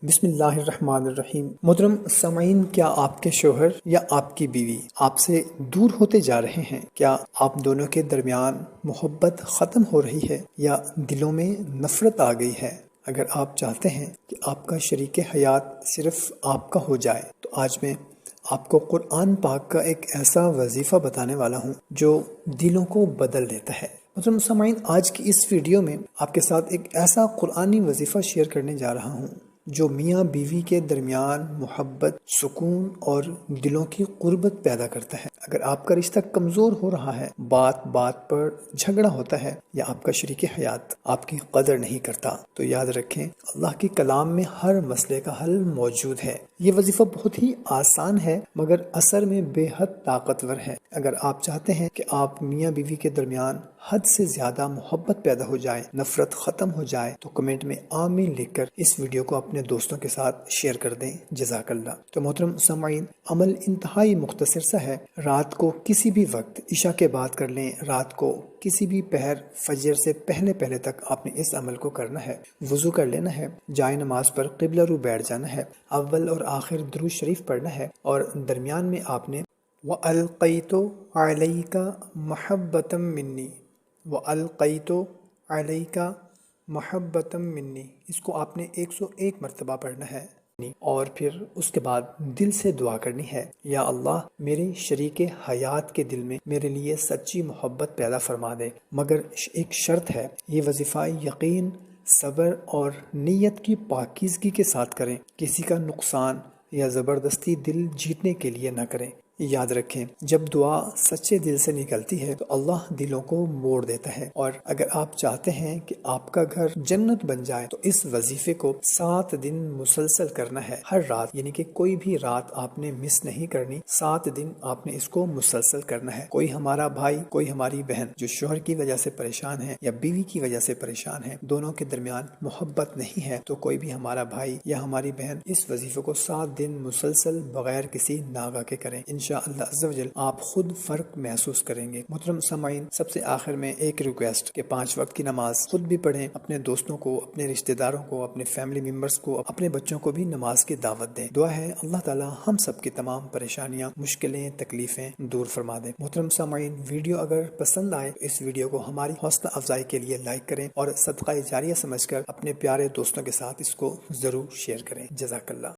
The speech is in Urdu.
بسم اللہ الرحمن الرحیم۔ محترم سامعین، کیا آپ کے شوہر یا آپ کی بیوی آپ سے دور ہوتے جا رہے ہیں؟ کیا آپ دونوں کے درمیان محبت ختم ہو رہی ہے یا دلوں میں نفرت آ گئی ہے؟ اگر آپ چاہتے ہیں کہ آپ کا شریک حیات صرف آپ کا ہو جائے تو آج میں آپ کو قرآن پاک کا ایک ایسا وظیفہ بتانے والا ہوں جو دلوں کو بدل دیتا ہے۔ محترم سامعین، آج کی اس ویڈیو میں آپ کے ساتھ ایک ایسا قرآنی وظیفہ شیئر کرنے جا رہا ہوں جو میاں بیوی کے درمیان محبت، سکون اور دلوں کی قربت پیدا کرتا ہے۔ اگر آپ کا رشتہ کمزور ہو رہا ہے، بات بات پر جھگڑا ہوتا ہے یا آپ کا شریک حیات آپ کی قدر نہیں کرتا، تو یاد رکھیں اللہ کے کلام میں ہر مسئلے کا حل موجود ہے۔ یہ وظیفہ بہت ہی آسان ہے مگر اثر میں بے حد طاقتور ہے۔ اگر آپ چاہتے ہیں کہ آپ میاں بیوی کے درمیان حد سے زیادہ محبت پیدا ہو جائے، نفرت ختم ہو جائے، تو کمنٹ میں آمین لکھ کر اس ویڈیو کو اپنے دوستوں کے ساتھ شیئر کر دیں۔ جزاک اللہ۔ تو محترم سامعین، عمل انتہائی مختصر سا ہے۔ رات کو کسی بھی وقت عشاء کے بعد کر لیں، رات کو کسی بھی پہر فجر سے پہلے تک آپ نے اس عمل کو کرنا ہے۔ وضو کر لینا ہے، جائے نماز پر قبلہ رو بیٹھ جانا ہے، اول اور آخر درود شریف پڑھنا ہے اور درمیان میں آپ نے وَأَلْقَيْتُ عَلَيْكَ مَحَبَّةً مِّنِّي، وَأَلْقَيْتُ عَلَيْكَ مَحَبَّةً مِّنِّي، اس کو آپ نے 101 مرتبہ پڑھنا ہے اور پھر اس کے بعد دل سے دعا کرنی ہے، یا اللہ میرے شریک حیات کے دل میں میرے لیے سچی محبت پیدا فرما دے، مگر ایک شرط ہے، یہ وظیفہ یقین، صبر اور نیت کی پاکیزگی کے ساتھ کریں، کسی کا نقصان یا زبردستی دل جیتنے کے لیے نہ کریں۔ یاد رکھیں جب دعا سچے دل سے نکلتی ہے تو اللہ دلوں کو موڑ دیتا ہے، اور اگر آپ چاہتے ہیں کہ آپ کا گھر جنت بن جائے تو اس وظیفے کو 7 دن مسلسل کرنا ہے، ہر رات، یعنی کہ کوئی بھی رات آپ نے مس نہیں کرنی، 7 دن آپ نے اس کو مسلسل کرنا ہے۔ کوئی ہمارا بھائی، کوئی ہماری بہن جو شوہر کی وجہ سے پریشان ہے یا بیوی کی وجہ سے پریشان ہے، دونوں کے درمیان محبت نہیں ہے، تو کوئی بھی ہمارا بھائی یا ہماری بہن اس وظیفے کو 7 دن مسلسل بغیر کسی ناغہ کے کریں، انشاءاللہ عز و جل آپ خود فرق محسوس کریں گے۔ محترم سامعین، سب سے آخر میں ایک ریکویسٹ کہ 5 وقت کی نماز خود بھی پڑھیں، اپنے دوستوں کو، اپنے رشتہ داروں کو، اپنے فیملی ممبرز کو، اپنے بچوں کو بھی نماز کی دعوت دیں۔ دعا ہے اللہ تعالی ہم سب کی تمام پریشانیاں، مشکلیں، تکلیفیں دور فرما دیں۔ محترم سامعین، ویڈیو اگر پسند آئے تو اس ویڈیو کو ہماری حوصلہ افزائی کے لیے لائک کریں اور صدقہ جاریہ سمجھ کر اپنے پیارے دوستوں کے ساتھ اس کو ضرور شیئر کریں۔ جزاک اللہ۔